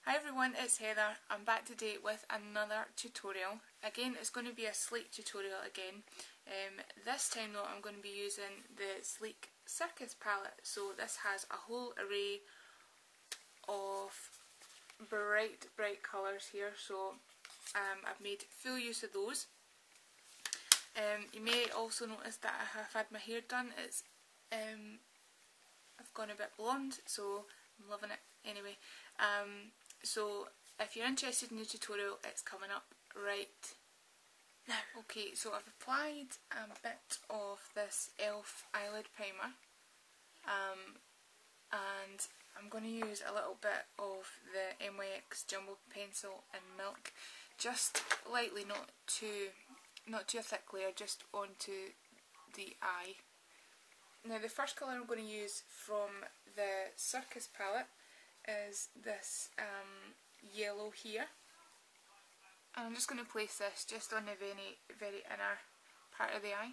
Hi everyone, it's Heather. I'm back today with another tutorial. Again, it's going to be a sleek tutorial again. This time though, I'm going to be using the sleek Circus palette. So this has a whole array of bright colours here. So I've made full use of those. You may also notice that I have had my hair done. It's I've gone a bit blonde, so I'm loving it anyway. So if you're interested in the tutorial, it's coming up right now. Okay, so I've applied a bit of this e.l.f. Eyelid Primer, and I'm going to use a little bit of the NYX Jumbo Pencil in Milk, just lightly, not too a thick layer, just onto the eye. Now the first colour I'm going to use from the Circus palette is this yellow here, and I'm just going to place this just on the very inner part of the eye.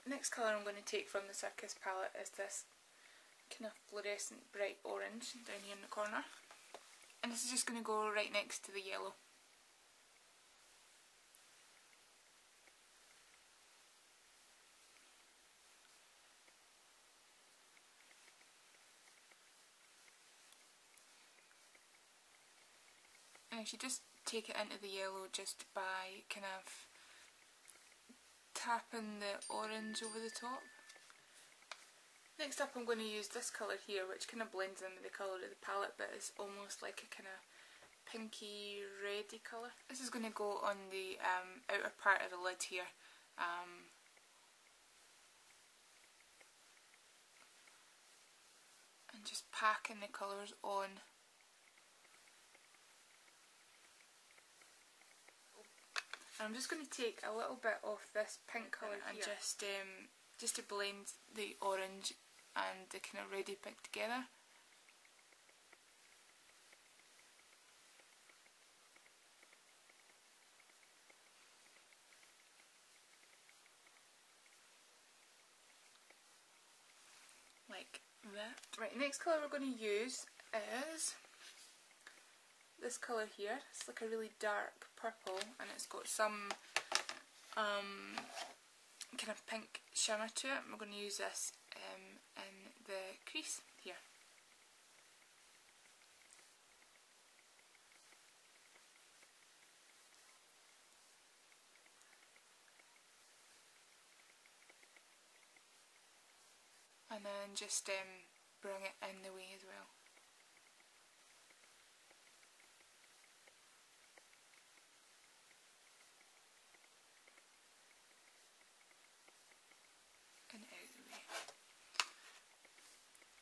Next colour I'm going to take from the Circus palette is this kind of fluorescent bright orange down here in the corner, and this is just going to go right next to the yellow. And you just take it into the yellow just by kind of tapping the orange over the top. Next up I'm going to use this colour here, which kind of blends in with the colour of the palette, but is almost like a kind of pinky reddy colour. This is going to go on the outer part of the lid here. And just packing the colours on. I'm just going to take a little bit of this pink colour and just to blend the orange and the kind of reddy pink together. Like that. Right, next colour we're going to use is this colour here. It's like a really dark purple, and it's got some kind of pink shimmer to it. I'm going to use this in the crease here. And then just bring it in the way as well.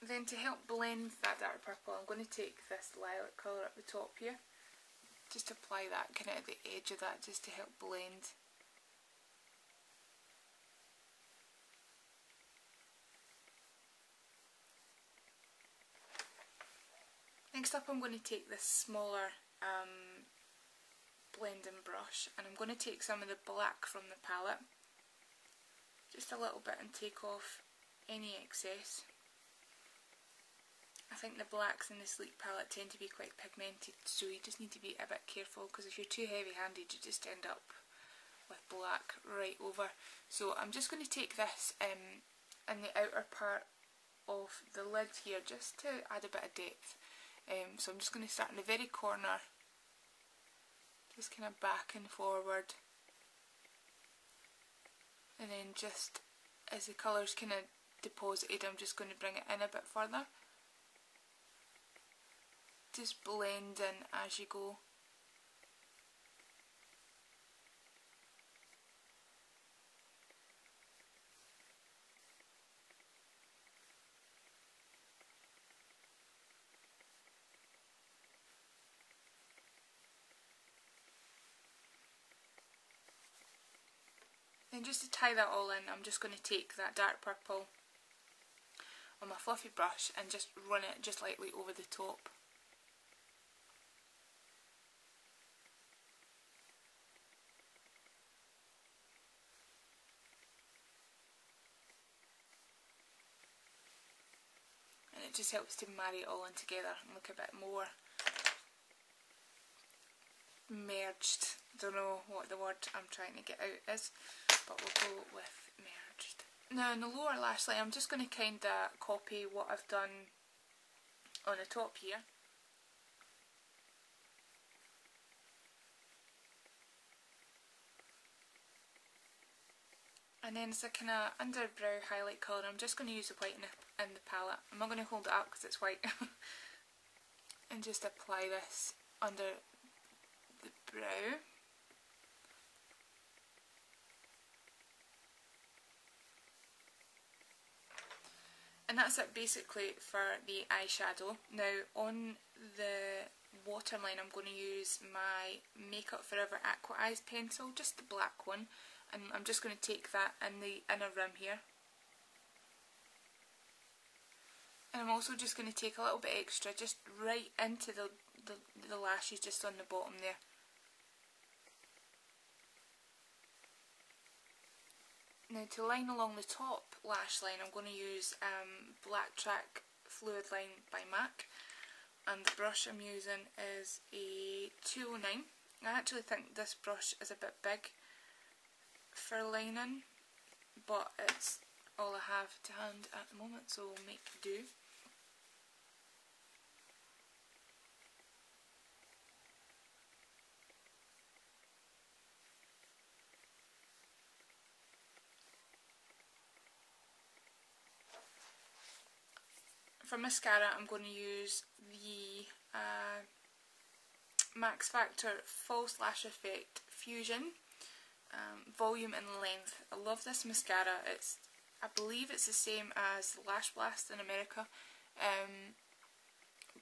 Then to help blend that dark purple, I'm going to take this lilac colour up the top here. Just apply that kind of at the edge of that, just to help blend. Next up I'm going to take this smaller blending brush, and I'm going to take some of the black from the palette, just a little bit, and take off any excess. I think the blacks in the sleek palette tend to be quite pigmented, so you just need to be a bit careful, because if you're too heavy handed you just end up with black right over. So I'm just going to take this in the outer part of the lid here, just to add a bit of depth. So I'm just going to start in the very corner, just kind of back and forward, and then just as the colour's kind of deposited, I'm just going to bring it in a bit further. Just blend in as you go. Then just to tie that all in, I'm just going to take that dark purple on my fluffy brush and just run it just lightly over the top. it just helps to marry it all in together and look a bit more merged. Don't know what the word I'm trying to get out is, but we'll go with merged. Now in the lower lash line I'm just going to kind of copy what I've done on the top here. And then as a kind of underbrow highlight colour, I'm just going to use the white in the palette. I'm not going to hold it up because it's white. And just apply this under the brow. And that's it basically for the eyeshadow. Now on the waterline I'm going to use my Makeup Forever Aqua Eyes pencil, just the black one. And I'm just going to take that in the inner rim here. And I'm also just going to take a little bit extra just right into the lashes just on the bottom there. Now to line along the top lash line I'm going to use Blacktrack Fluidline by MAC. And the brush I'm using is a 209. I actually think this brush is a bit big for lining, but it's all I have to hand at the moment, so we'll make do. For mascara I'm going to use the Max Factor False Lash Effect Fusion. Volume and length. I love this mascara. I believe it's the same as Lash Blast in America,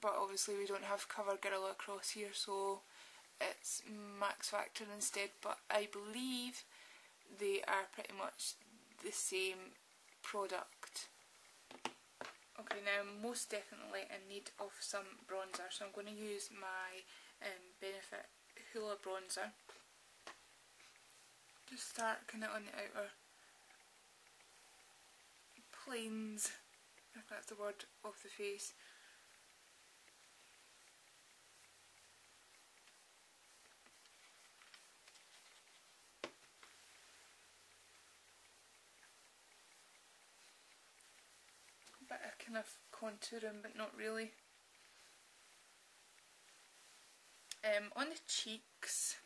but obviously we don't have CoverGirl across here, so it's Max Factor instead, but I believe they are pretty much the same product. Okay, now I'm most definitely in need of some bronzer, so I'm going to use my Benefit Hoola bronzer. Just start kind of on the outer planes, if that's the word, of the face. A bit of kind of contouring, but not really. On the cheeks.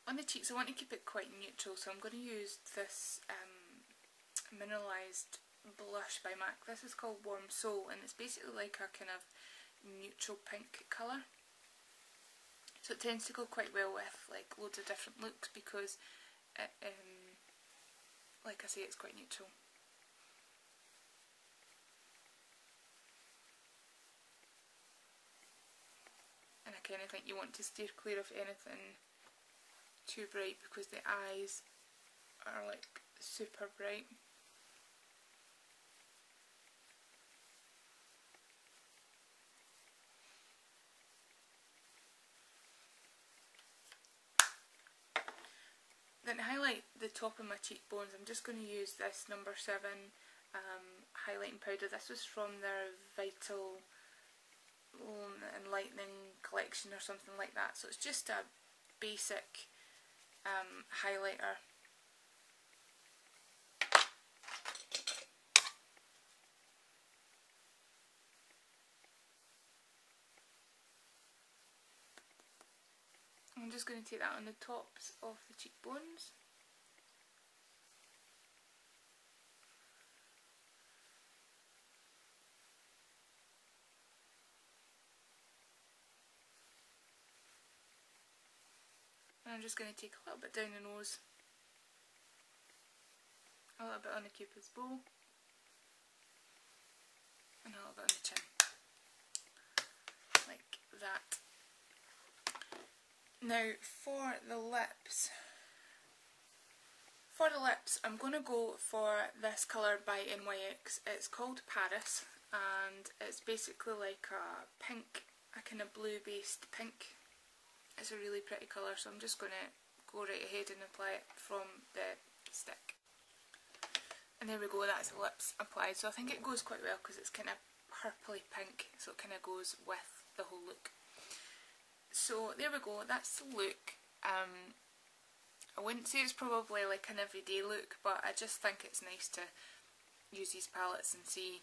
On the cheeks I want to keep it quite neutral, so I'm going to use this Mineralized blush by MAC. This is called Warm Soul, and it's basically like a kind of neutral pink colour. So it tends to go quite well with like loads of different looks because it, like I say, it's quite neutral. And I kind of think you want to steer clear of anything too bright because the eyes are like super bright. Then to highlight the top of my cheekbones, I'm just going to use this number 7 highlighting powder. This was from their Vital Enlightening collection or something like that. So it's just a basic highlighter. I'm just going to take that on the tops of the cheekbones. And I'm just going to take a little bit down the nose, a little bit on the Cupid's bow, and a little bit on the chin, like that. Now for the lips, I'm going to go for this colour by NYX. It's called Paris, and it's basically like a pink, a kind of blue based pink. It's a really pretty colour, so I'm just going to go right ahead and apply it from the stick. And there we go, that's the lips applied. So I think it goes quite well because it's kind of purpley pink, so it kind of goes with the whole look. So there we go, that's the look. I wouldn't say it's probably like an everyday look, but I just think it's nice to use these palettes and see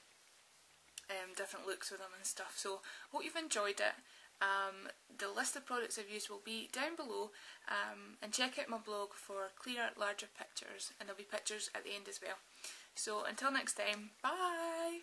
different looks with them and stuff. So hope you've enjoyed it. The list of products I've used will be down below, and check out my blog for clearer, larger pictures, and there'll be pictures at the end as well. So until next time, bye!